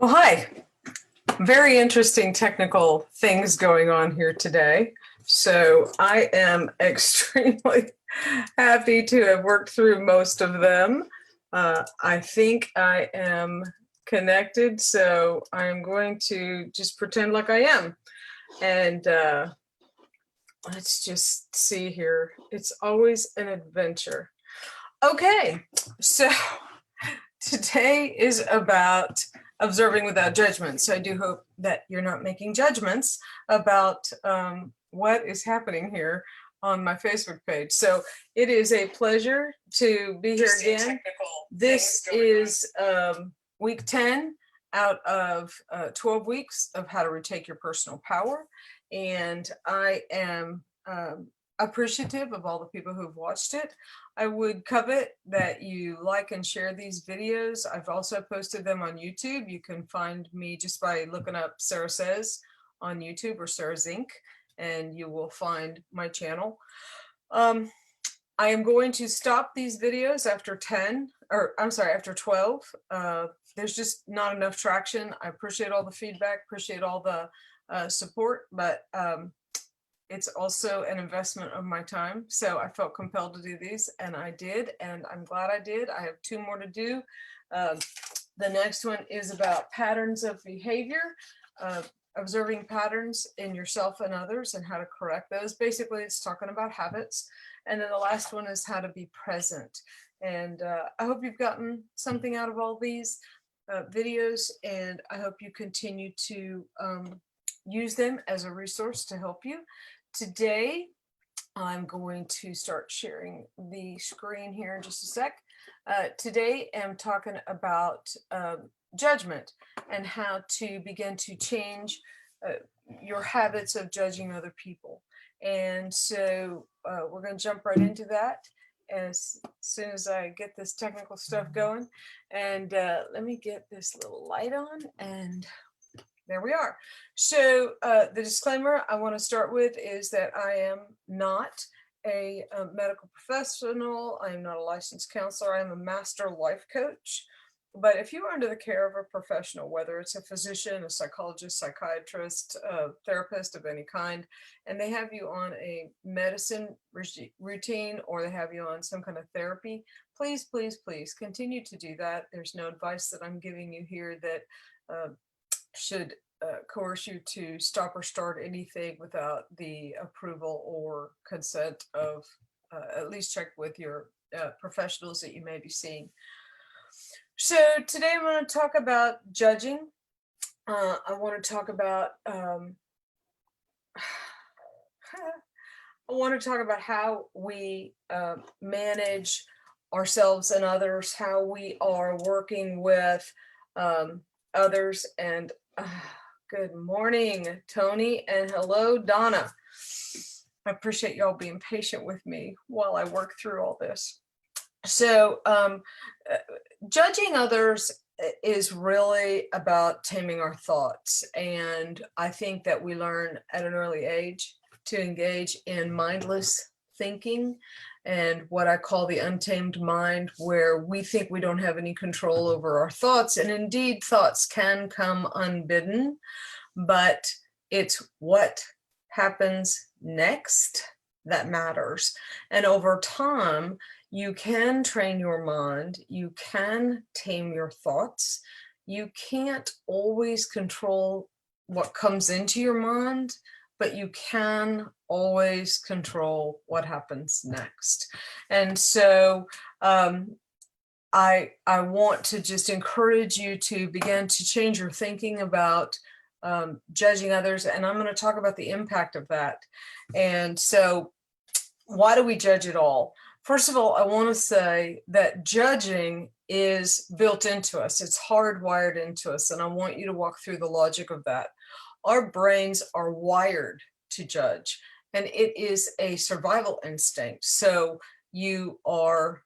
Well, hi. Very interesting technical things going on here today. So I am extremely happy to have worked through most of them. I think I am connected, so I'm going to just pretend like I am. And let's just see here. It's always an adventure. Okay, so today is about observing without judgment. So I do hope that you're not making judgments about what is happening here on my Facebook page. So it is a pleasure to be here again. This is week 10 out of 12 weeks of how to retake your personal power. And I am appreciative of all the people who've watched it. I would covet that you like and share these videos. I've also posted them on YouTube. You can find me just by looking up Sarah Says on YouTube or Sarah Zink, and you will find my channel. I am going to stop these videos after 10, or I'm sorry, after 12. There's just not enough traction. I appreciate all the feedback, appreciate all the support, but it's also an investment of my time. So I felt compelled to do these, and I did, and I'm glad I did. I have 2 more to do. The next one is about patterns of behavior, observing patterns in yourself and others and how to correct those. Basically, it's talking about habits. And then the last one is how to be present. And I hope you've gotten something out of all these videos, and I hope you continue to use them as a resource to help you. Today, I'm going to start sharing the screen here in just a sec. Today, I'm talking about judgment and how to begin to change your habits of judging other people. And so we're going to jump right into that as soon as I get this technical stuff going. And let me get this little light on, and there we are. So the disclaimer I want to start with is that I am not a medical professional. I am not a licensed counselor. I am a master life coach. But if you are under the care of a professional, whether it's a physician, a psychologist, psychiatrist, a therapist of any kind, and they have you on a medicine routine, or they have you on some kind of therapy, please, please, please continue to do that. There's no advice that I'm giving you here that should coerce you to stop or start anything without the approval or consent of, at least check with your professionals that you may be seeing. So today I'm going to talk about judging. I want to talk about how we manage ourselves and others, how we are working with others. And good morning, Tony, and hello, Donna. I appreciate y'all being patient with me while I work through all this. So judging others is really about taming our thoughts. And I think that we learn at an early age to engage in mindless thinking and what I call the untamed mind, where we think we don't have any control over our thoughts. And indeed, thoughts can come unbidden, but it's what happens next that matters. And over time, you can train your mind, you can tame your thoughts. You can't always control what comes into your mind, but you can always control what happens next. And so I want to just encourage you to begin to change your thinking about judging others. And I'm going to talk about the impact of that. And so why do we judge at all? First of all, I want to say that judging is built into us. It's hardwired into us. And I want you to walk through the logic of that. Our brains are wired to judge, and it is a survival instinct. So you are,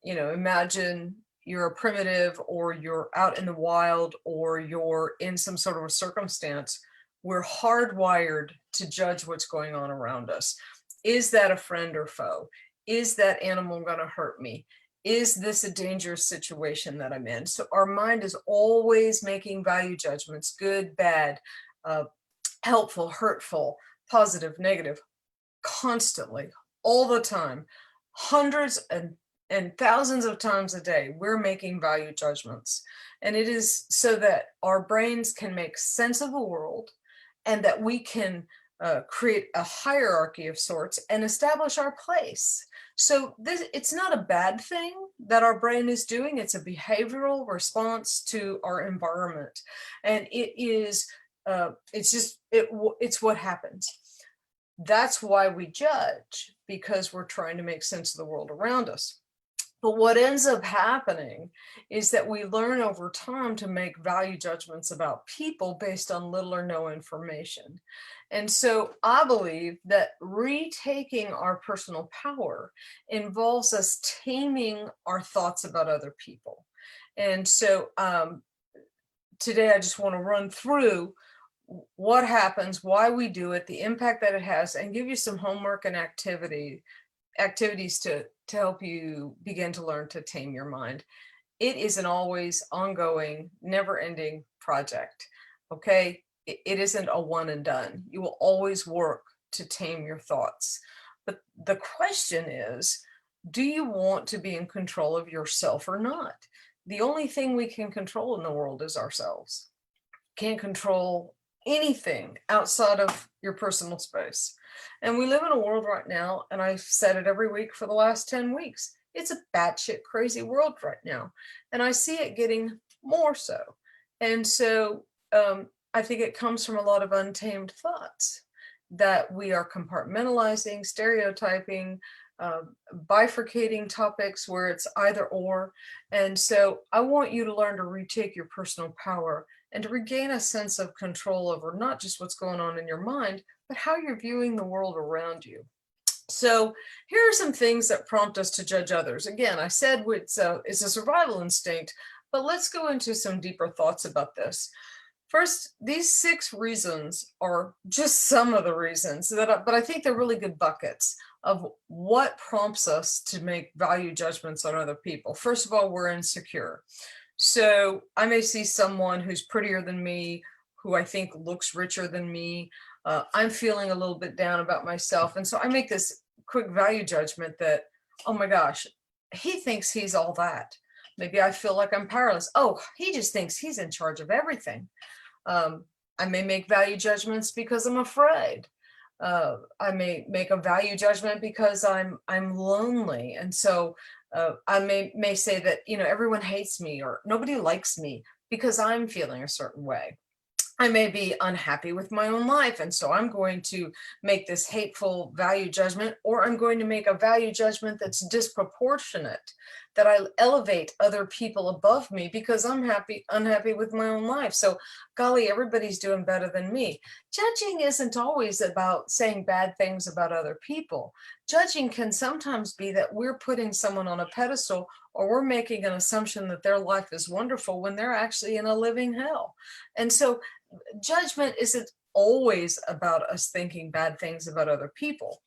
imagine you're a primitive, or you're out in the wild, or you're in some sort of a circumstance. We're hardwired to judge what's going on around us. Is that a friend or foe? Is that animal going to hurt me? is this a dangerous situation that I'm in? So our mind is always making value judgments, good, bad, helpful, hurtful, positive, negative, constantly, all the time, hundreds and thousands of times a day, we're making value judgments. And it is so that our brains can make sense of the world and that we can create a hierarchy of sorts and establish our place. So it's not a bad thing that our brain is doing. It's a behavioral response to our environment. And it's what happens. That's why we judge, because we're trying to make sense of the world around us. But what ends up happening is that we learn over time to make value judgments about people based on little or no information. And so I believe that retaking our personal power involves us taming our thoughts about other people. And so today I just want to run through what happens, why we do it, the impact that it has, and give you some homework and activities to help you begin to learn to tame your mind. It is an always ongoing, never-ending project. Okay, it isn't a one and done. You will always work to tame your thoughts. But the question is, do you want to be in control of yourself or not? The only thing we can control in the world is ourselves. Can't control anything outside of your personal space. And we live in a world right now, and I've said it every week for the last 10 weeks, it's a batshit crazy world right now. And I see it getting more so. And so I think it comes from a lot of untamed thoughts that we are compartmentalizing, stereotyping, bifurcating topics where it's either or. And so I want you to learn to retake your personal power and to regain a sense of control over not just what's going on in your mind, but how you're viewing the world around you. So here are some things that prompt us to judge others. Again, I said it's a survival instinct, but let's go into some deeper thoughts about this. First, these 6 reasons are just some of the reasons but I think they're really good buckets of what prompts us to make value judgments on other people. First of all, we're insecure. So I may see someone who's prettier than me, who I think looks richer than me. I'm feeling a little bit down about myself. And so I make this quick value judgment that, oh my gosh, he thinks he's all that. Maybe I feel like I'm powerless. Oh, he just thinks he's in charge of everything. I may make value judgments because I'm afraid. I may make a value judgment because I'm lonely. And so I may say that, everyone hates me or nobody likes me because I'm feeling a certain way. I may be unhappy with my own life, and so I'm going to make this hateful value judgment, or I'm going to make a value judgment that's disproportionate, that I elevate other people above me because I'm unhappy with my own life. So, golly, everybody's doing better than me. Judging isn't always about saying bad things about other people. Judging can sometimes be that we're putting someone on a pedestal, or we're making an assumption that their life is wonderful when they're actually in a living hell. And so judgment isn't always about us thinking bad things about other people,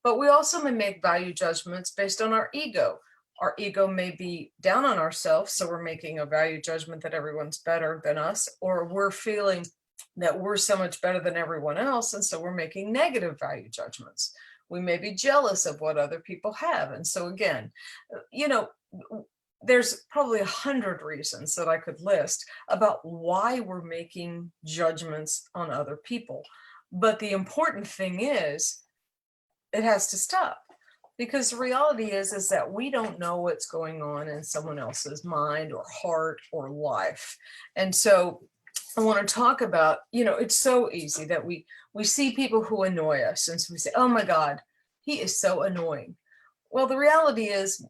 but we also may make value judgments based on our ego. Our ego may be down on ourselves, so we're making a value judgment that everyone's better than us, or we're feeling that we're so much better than everyone else, and so we're making negative value judgments. We may be jealous of what other people have. And so again, there's probably 100 reasons that I could list about why we're making judgments on other people. But the important thing is, it has to stop, because the reality is that we don't know what's going on in someone else's mind or heart or life. And so I want to talk about, it's so easy that we see people who annoy us, and so we say, oh my God, he is so annoying. Well, the reality is,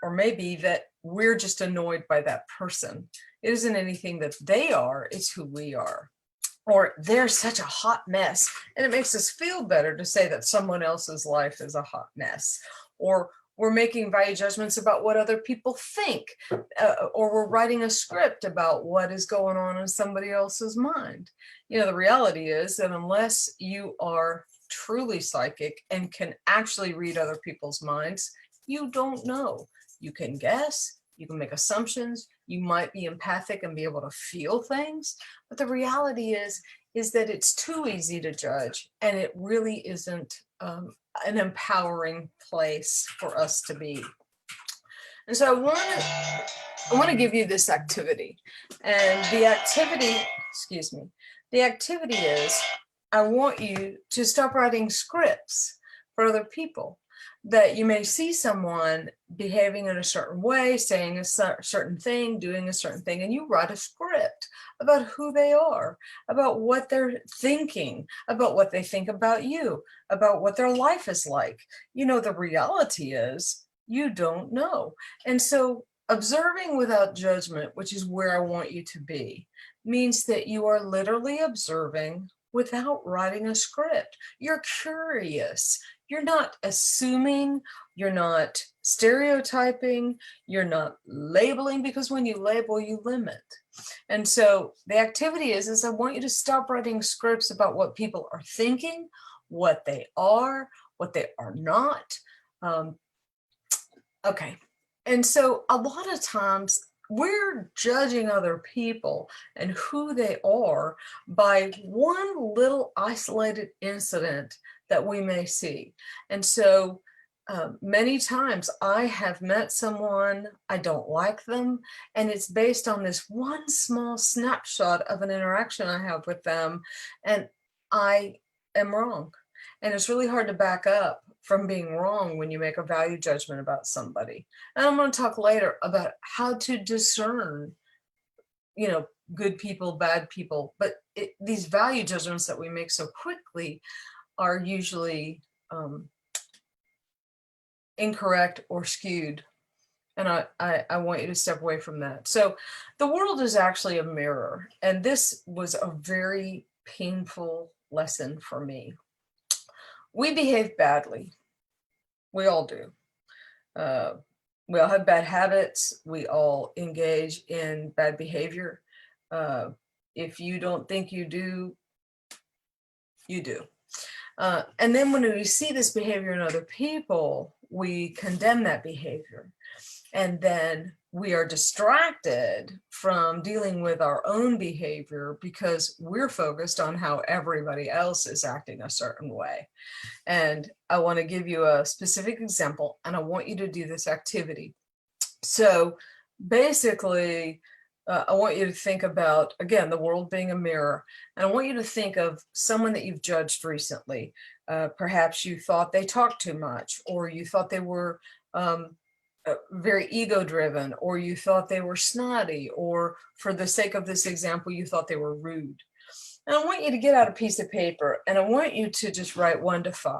or maybe that we're just annoyed by that person. It isn't anything that they are, it's who we are. Or they're such a hot mess, and it makes us feel better to say that someone else's life is a hot mess. Or we're making value judgments about what other people think, or we're writing a script about what is going on in somebody else's mind. The reality is that unless you are truly psychic and can actually read other people's minds, you don't know. You can guess, you can make assumptions, you might be empathic and be able to feel things, but the reality is that it's too easy to judge, and it really isn't an empowering place for us to be. And so I want to give you this activity, and the activity, excuse me, the activity is, I want you to stop writing scripts for other people. That you may see someone behaving in a certain way, saying a certain thing, doing a certain thing, and you write a script about who they are, about what they're thinking, about what they think about you, about what their life is like. You know, the reality is you don't know. And so observing without judgment, which is where I want you to be, means that you are literally observing without writing a script. You're curious. You're not assuming, you're not stereotyping, you're not labeling, because when you label, you limit. And so the activity is I want you to stop writing scripts about what people are thinking, what they are not. Okay. And so a lot of times we're judging other people and who they are by one little isolated incident that we may see. And so many times I have met someone, I don't like them, and it's based on this one small snapshot of an interaction I have with them, and I am wrong. And it's really hard to back up from being wrong when you make a value judgment about somebody. And I'm going to talk later about how to discern, you know, good people, bad people, but these value judgments that we make so quickly are usually incorrect or skewed. And I want you to step away from that. So the world is actually a mirror. And this was a very painful lesson for me. We behave badly. We all do. We all have bad habits. We all engage in bad behavior. If you don't think you do, you do. And then when we see this behavior in other people, we condemn that behavior. And then we are distracted from dealing with our own behavior because we're focused on how everybody else is acting a certain way. And I want to give you a specific example, and I want you to do this activity. So basically, I want you to think about, again, the world being a mirror. And I want you to think of someone that you've judged recently. Perhaps you thought they talked too much, or you thought they were very ego-driven, or you thought they were snotty, or for the sake of this example, you thought they were rude. And I want you to get out a piece of paper, and I want you to just write 1 to 5.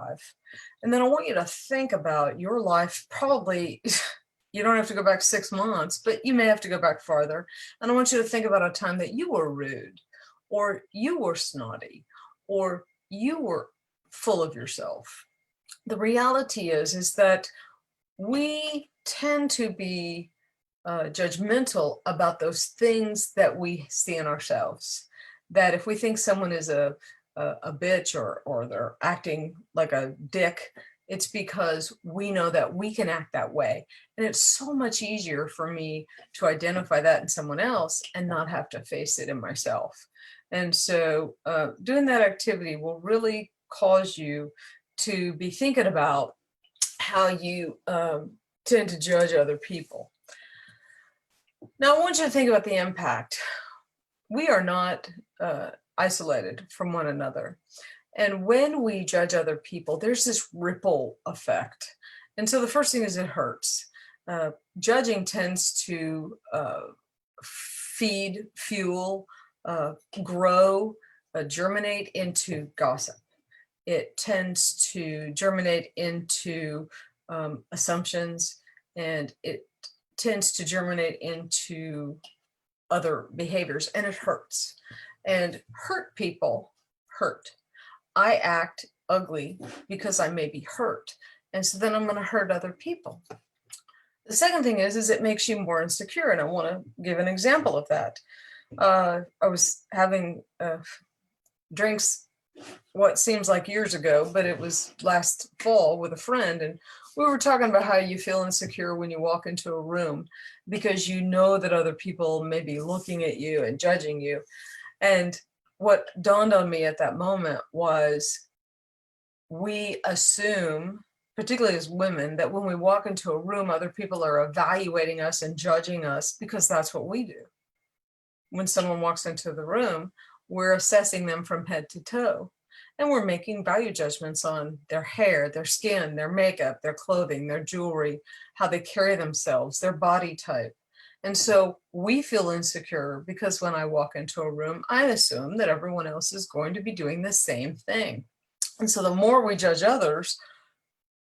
And then I want you to think about your life. Probably you don't have to go back 6 months, but you may have to go back farther. And I want you to think about a time that you were rude, or you were snotty, or you were full of yourself. The reality is that we tend to be judgmental about those things that we see in ourselves. That if we think someone is a bitch, or they're acting like a dick, it's because we know that we can act that way. And it's so much easier for me to identify that in someone else and not have to face it in myself. And so doing that activity will really cause you to be thinking about how you tend to judge other people. Now, I want you to think about the impact. We are not isolated from one another. And when we judge other people, there's this ripple effect. And so the first thing is it hurts. Judging tends to feed, fuel, grow, germinate into gossip. It tends to germinate into assumptions, and it tends to germinate into other behaviors, and it hurts. And hurt people hurt. I act ugly because I may be hurt, and so then I'm going to hurt other people. The second thing is it makes you more insecure, and I want to give an example of that. I was having drinks what seems like years ago, but it was last fall with a friend. And we were talking about how you feel insecure when you walk into a room because you know that other people may be looking at you and judging you. And what dawned on me at that moment was we assume, particularly as women, that when we walk into a room, other people are evaluating us and judging us because that's what we do. When someone walks into the room, we're assessing them from head to toe. And we're making value judgments on their hair, their skin, their makeup, their clothing, their jewelry, how they carry themselves, their body type. And so we feel insecure because when I walk into a room, I assume that everyone else is going to be doing the same thing. And so the more we judge others,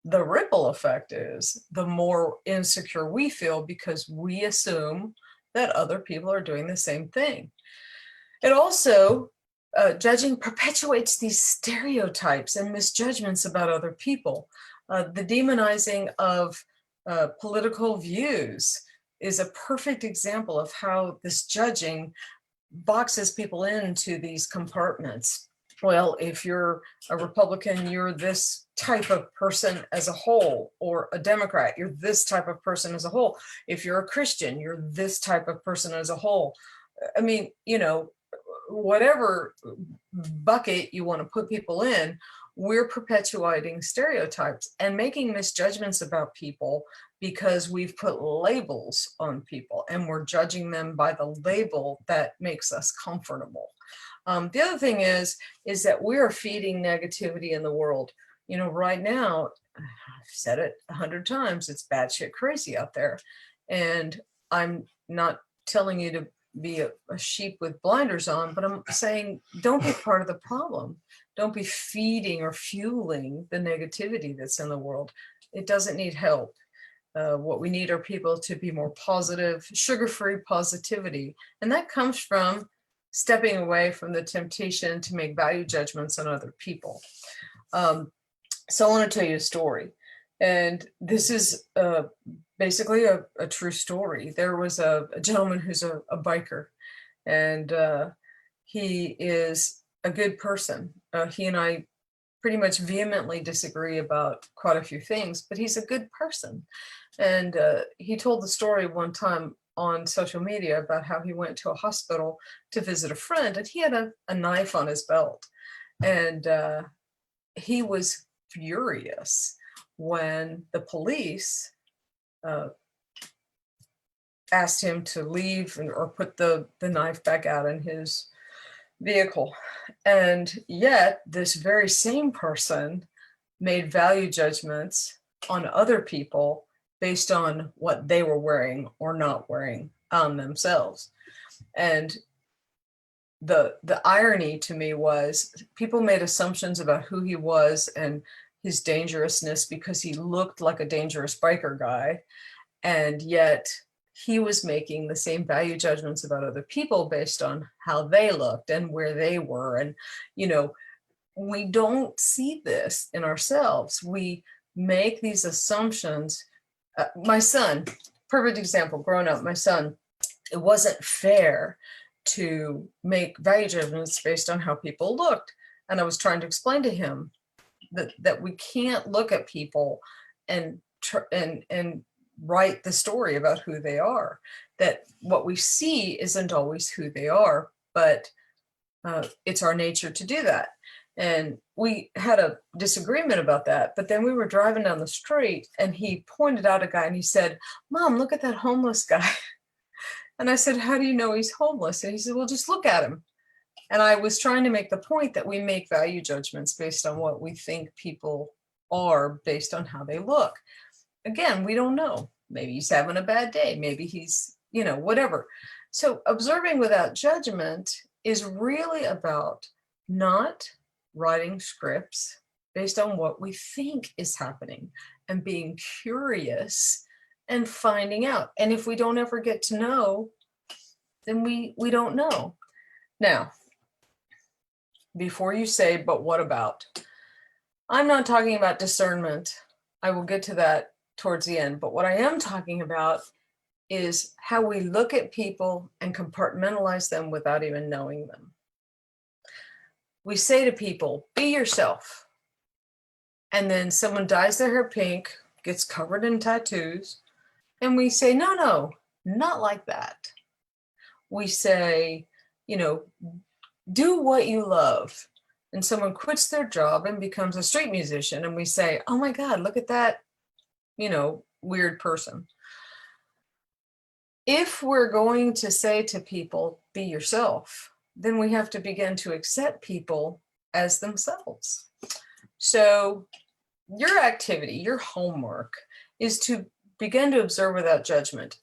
the ripple effect is the more insecure we feel because we assume that other people are doing the same thing. It also, judging perpetuates these stereotypes and misjudgments about other people. The demonizing of political views is a perfect example of how this judging boxes people into these compartments. Well, if you're a Republican, you're this type of person as a whole, or a Democrat, you're this type of person as a whole. If you're a Christian, you're this type of person as a whole. I mean, you know, whatever bucket you want to put people in, we're perpetuating stereotypes and making misjudgments about people because we've put labels on people and we're judging them by the label that makes us comfortable. The other thing is that we're feeding negativity in the world. You know, right now, I've said it 100 times, it's batshit crazy out there. And I'm not telling you to be a sheep with blinders on, but I'm saying don't be part of the problem. Don't be feeding or fueling the negativity that's in the world. It doesn't need help. What we need are people to be more positive, sugar-free positivity. And that comes from stepping away from the temptation to make value judgments on other people. So I want to tell you a story. And this is basically a true story. There was a gentleman who's a biker, and he is a good person. He and I pretty much vehemently disagree about quite a few things, but he's a good person. And he told the story one time on social media about how he went to a hospital to visit a friend, and he had a knife on his belt. And he was furious when the police asked him to leave or put the knife back out in his vehicle. And yet this very same person made value judgments on other people based on what they were wearing or not wearing on themselves. And the irony to me was people made assumptions about who he was and his dangerousness because he looked like a dangerous biker guy. And yet he was making the same value judgments about other people based on how they looked and where they were. And, you know, we don't see this in ourselves. We make these assumptions. My son, perfect example, growing up, my son, it wasn't fair to make value judgments based on how people looked. And I was trying to explain to him that we can't look at people and write the story about who they are, that what we see isn't always who they are, but it's our nature to do that. And we had a disagreement about that, but then we were driving down the street and he pointed out a guy and he said, "Mom, look at that homeless guy." And I said, "How do you know he's homeless?" And he said, "Well, just look at him." And I was trying to make the point that we make value judgments based on what we think people are based on how they look. Again, we don't know. Maybe he's having a bad day. Maybe he's, you know, whatever. So observing without judgment is really about not writing scripts based on what we think is happening and being curious and finding out. And if we don't ever get to know, then we don't know. Now, before you say, "But what about?" I'm not talking about discernment. I will get to that towards the end. But what I am talking about is how we look at people and compartmentalize them without even knowing them. we say to people, be yourself. And then someone dyes their hair pink, gets covered in tattoos, and we say, no, no, not like that. We say, you know, do what you love. And someone quits their job and becomes a street musician, and we say, oh my God, look at that, you know, weird person. If we're going to say to people, be yourself, then we have to begin to accept people as themselves. So your activity, your homework is to begin to observe without judgment.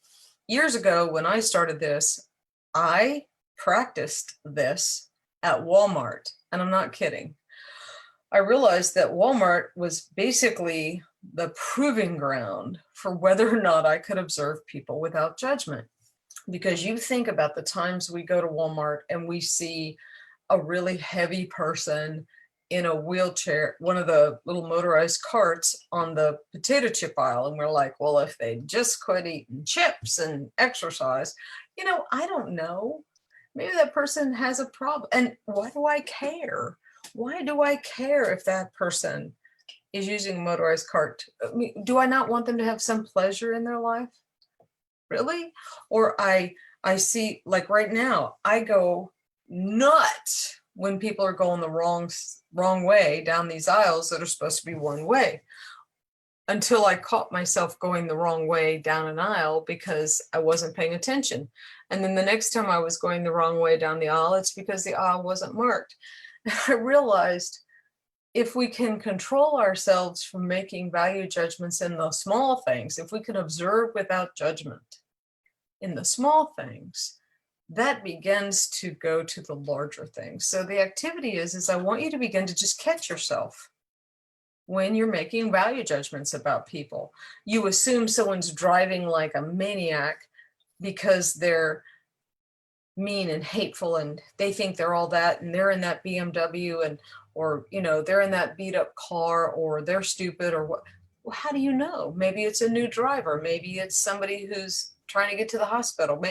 Years ago, when I started this, I practiced this at Walmart, and I'm not kidding. I realized that Walmart was basically the proving ground for whether or not I could observe people without judgment. Because you think about the times we go to Walmart and we see a really heavy person in a wheelchair, one of the little motorized carts on the potato chip aisle. And we're like, well, if they just quit eating chips and exercise, you know, I don't know. Maybe that person has a problem. And why do I care? Why do I care if that person is using a motorized cart? I mean, do I not want them to have some pleasure in their life? Really? Or I see, like right now, I go nuts when people are going the wrong way down these aisles that are supposed to be one way, until I caught myself going the wrong way down an aisle because I wasn't paying attention. And then the next time I was going the wrong way down the aisle, it's because the aisle wasn't marked. And I realized if we can control ourselves from making value judgments in the small things, if we can observe without judgment in the small things, that begins to go to the larger things. So the activity is I want you to begin to just catch yourself when you're making value judgments about people. You assume someone's driving like a maniac because they're mean and hateful and they think they're all that, and they're in that BMW, and or you know, they're in that beat up car, or they're stupid, or what. Well, how do you know? Maybe it's a new driver, maybe it's somebody who's trying to get to the hospital.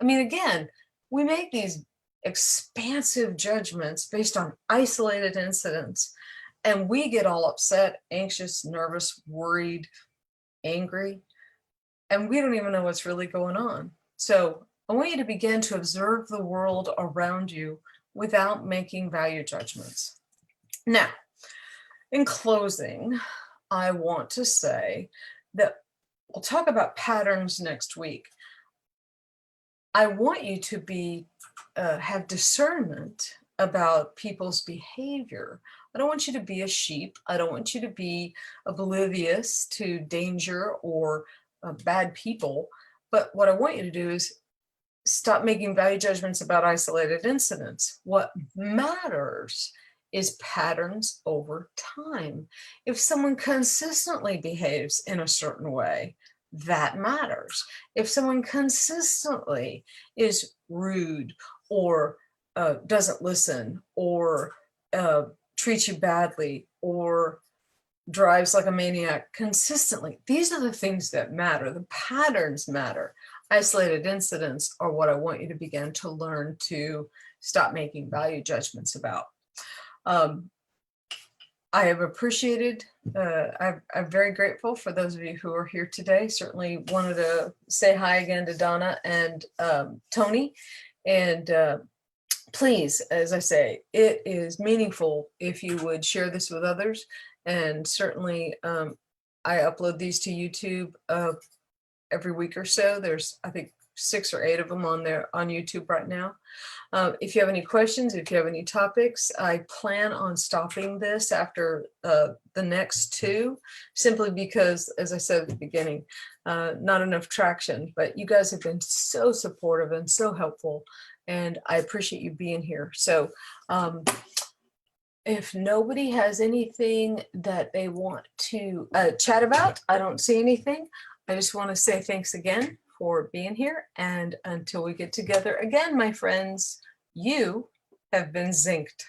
I mean, again, we make these expansive judgments based on isolated incidents, and we get all upset, anxious, nervous, worried, angry, and we don't even know what's really going on. So I want you to begin to observe the world around you without making value judgments. Now, in closing, I want to say that we'll talk about patterns next week. I want you to have discernment about people's behavior. I don't want you to be a sheep. I don't want you to be oblivious to danger or bad people. But what I want you to do is stop making value judgments about isolated incidents. What matters is patterns over time. If someone consistently behaves in a certain way, that matters. If someone consistently is rude or doesn't listen or treats you badly or drives like a maniac consistently, these are the things that matter. The patterns matter. Isolated incidents are what I want you to begin to learn to stop making value judgments about. I have appreciated, I'm very grateful for those of you who are here today. Certainly wanted to say hi again to Donna and Tony. And please, as I say, it is meaningful if you would share this with others. And certainly I upload these to YouTube every week or so. There's, I think, 6 or 8 of them on there on YouTube right now. If you have any questions, if you have any topics, I plan on stopping this after the next 2, simply because, as I said at the beginning, not enough traction, but you guys have been so supportive and so helpful, and I appreciate you being here. So if nobody has anything that they want to chat about, I don't see anything. I just want to say thanks again for being here. And until we get together again, my friends, you have been zinced.